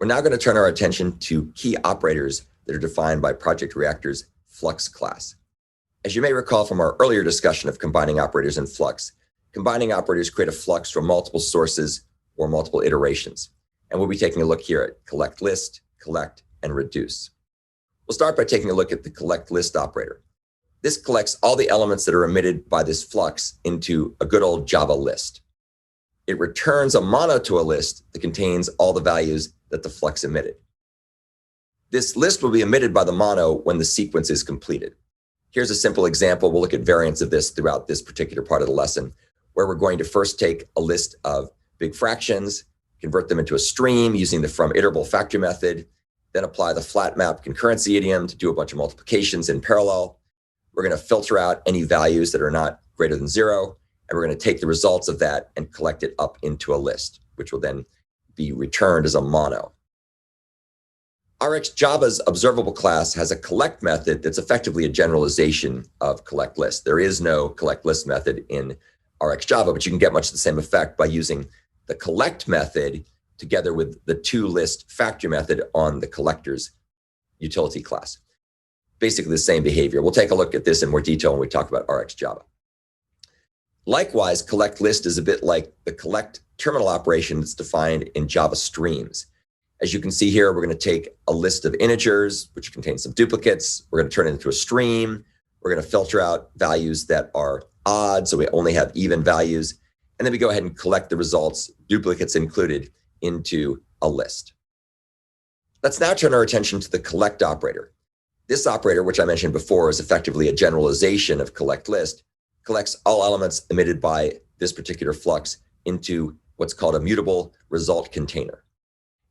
We're now going to turn our attention to key operators that are defined by Project Reactor's Flux class. As you may recall from our earlier discussion of combining operators in Flux, combining operators create a flux from multiple sources or multiple iterations. And we'll be taking a look here at collectList, collect, and reduce. We'll start by taking a look at the collectList operator. This collects all the elements that are emitted by this flux into a good old Java list. It returns a mono to a list that contains all the values that the flux emitted. This list will be emitted by the mono when the sequence is completed. Here's a simple example. We'll look at variants of this throughout this particular part of the lesson, where we're going to first take a list of big fractions, convert them into a stream using the from iterable factor method, then apply the flat map concurrency idiom to do a bunch of multiplications in parallel. We're going to filter out any values that are not greater than 0, and we're going to take the results of that and collect it up into a list, which will then be returned as a mono. RxJava's observable class has a collect method that's effectively a generalization of collectList. There is no collectList method in RxJava, but you can get much the same effect by using the collect method together with the toList factor method on the collector's utility class. Basically the same behavior. We'll take a look at this in more detail when we talk about RxJava. Likewise, collectList is a bit like the collect terminal operation that's defined in Java streams. As you can see here, we're going to take a list of integers, which contains some duplicates. We're going to turn it into a stream. We're going to filter out values that are odd, so we only have even values. And then we go ahead and collect the results, duplicates included, into a list. Let's now turn our attention to the collect operator. This operator, which I mentioned before, is effectively a generalization of collectList, collects all elements emitted by this particular flux into what's called a mutable result container.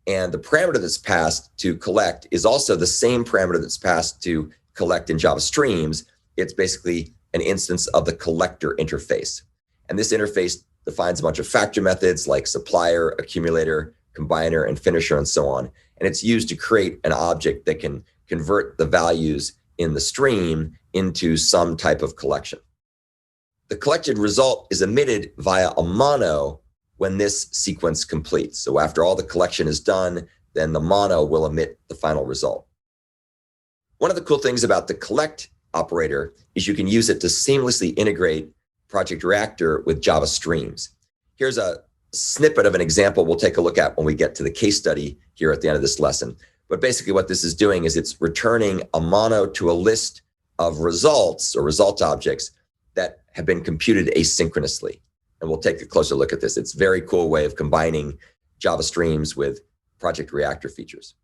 And the parameter that's passed to collect is also the same parameter that's passed to collect in Java streams. It's basically an instance of the collector interface. And this interface defines a bunch of factor methods like supplier, accumulator, combiner, and finisher, and so on. And it's used to create an object that can convert the values in the stream into some type of collection. The collected result is emitted via a mono when this sequence completes. So after all the collection is done, then the mono will emit the final result. One of the cool things about the collect operator is you can use it to seamlessly integrate Project Reactor with Java streams. Here's a snippet of an example we'll take a look at when we get to the case study here at the end of this lesson. But basically what this is doing is it's returning a mono to a list of results or result objects that have been computed asynchronously. And we'll take a closer look at this. It's a very cool way of combining Java streams with Project Reactor features.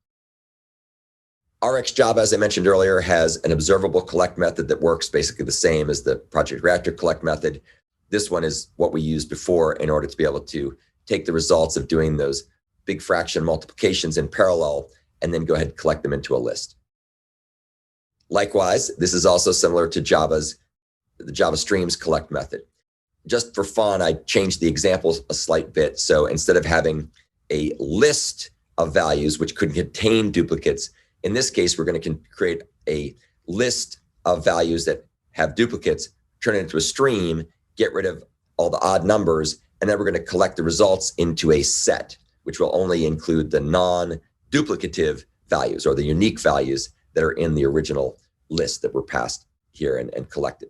RxJava, as I mentioned earlier, has an observable collect method that works basically the same as the Project Reactor collect method. This one is what we used before in order to be able to take the results of doing those big fraction multiplications in parallel and then go ahead and collect them into a list. Likewise, this is also similar to the Java streams collect method. Just for fun, I changed the examples a slight bit. So instead of having a list of values which could contain duplicates, in this case, we're going to create a list of values that have duplicates, turn it into a stream, get rid of all the odd numbers, and then we're going to collect the results into a set, which will only include the non-duplicative values or the unique values that are in the original list that were passed here and collected.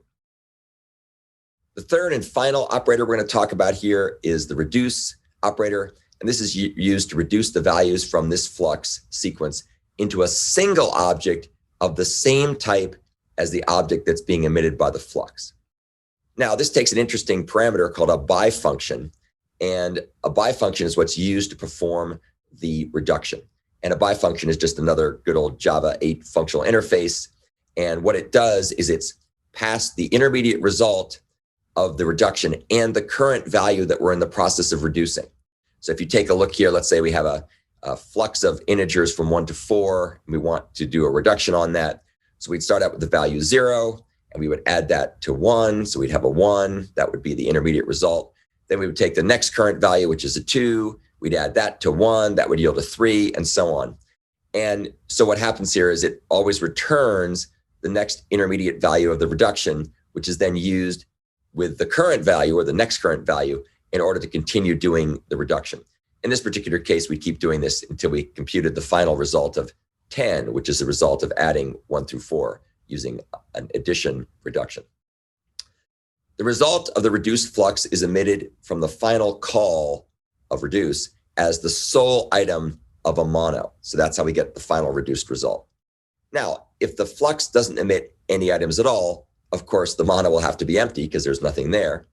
The third and final operator we're going to talk about here is the reduce operator. And this is used to reduce the values from this flux sequence into a single object of the same type as the object that's being emitted by the flux. Now, this takes an interesting parameter called a by function. And a by function is what's used to perform the reduction. And a by function is just another good old Java 8 functional interface. And what it does is it's passed the intermediate result of the reduction and the current value that we're in the process of reducing. So if you take a look here, let's say we have a flux of integers from 1 to 4, and we want to do a reduction on that. So we'd start out with the value 0, and we would add that to 1. So we'd have a 1. That would be the intermediate result. Then we would take the next current value, which is a 2. We'd add that to 1. That would yield a 3, and so on. And so what happens here is it always returns the next intermediate value of the reduction, which is then used with the current value or the next current value in order to continue doing the reduction. In this particular case, we keep doing this until we computed the final result of 10, which is the result of adding 1 through 4 using an addition reduction. The result of the reduced flux is emitted from the final call of reduce as the sole item of a mono. So that's how we get the final reduced result. Now, if the flux doesn't emit any items at all, of course, the mono will have to be empty because there's nothing there.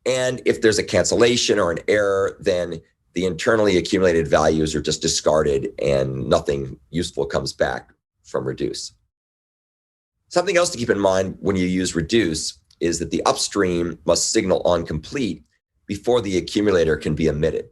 And if there's a cancellation or an error, then the internally accumulated values are just discarded and nothing useful comes back from reduce. Something else to keep in mind when you use reduce is that the upstream must signal on complete before the accumulator can be emitted.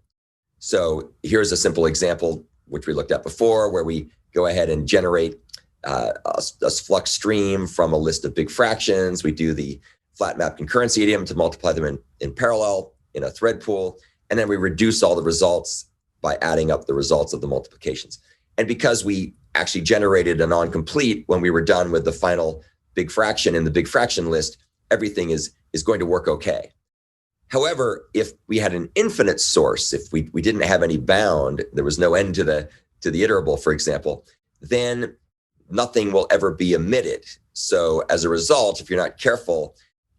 So here's a simple example, which we looked at before, where we go ahead and generate a flux stream from a list of big fractions. We do the flat map concurrency idiom to multiply them in parallel in a thread pool. And then we reduce all the results by adding up the results of the multiplications. And because we actually generated a non-complete when we were done with the final big fraction in the big fraction list, everything is going to work okay. However, if we had an infinite source, if we didn't have any bound, there was no end to the iterable, for example, then nothing will ever be emitted. So as a result, if you're not careful,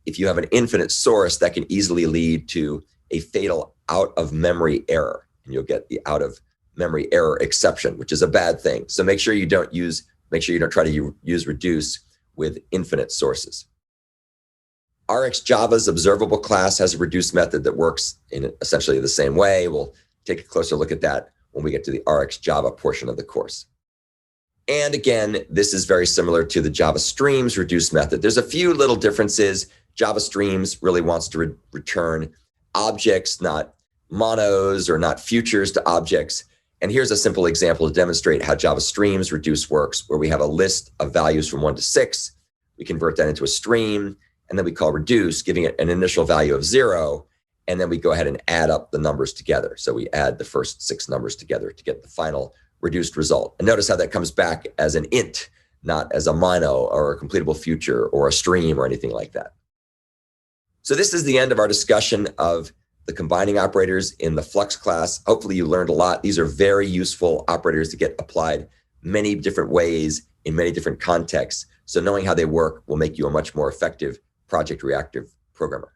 if you have an infinite source, that can easily lead to a fatal out-of-memory error, and you'll get the out-of-memory error exception, which is a bad thing. So make sure you don't try to use reduce with infinite sources. RxJava's observable class has a reduce method that works in essentially the same way. We'll take a closer look at that when we get to the RxJava portion of the course. And again, this is very similar to the Java Streams reduce method. There's a few little differences. Java Streams really wants to return objects, not monos, or not futures to objects. And here's a simple example to demonstrate how Java Streams reduce works, where we have a list of values from 1 to 6. We convert that into a stream, and then we call reduce, giving it an initial value of 0. And then we go ahead and add up the numbers together. So we add the first 6 numbers together to get the final reduced result. And notice how that comes back as an int, not as a mono or a completable future or a stream or anything like that. So this is the end of our discussion of the combining operators in the Flux class. Hopefully you learned a lot. These are very useful operators to get applied many different ways in many different contexts. So knowing how they work will make you a much more effective project reactive programmer.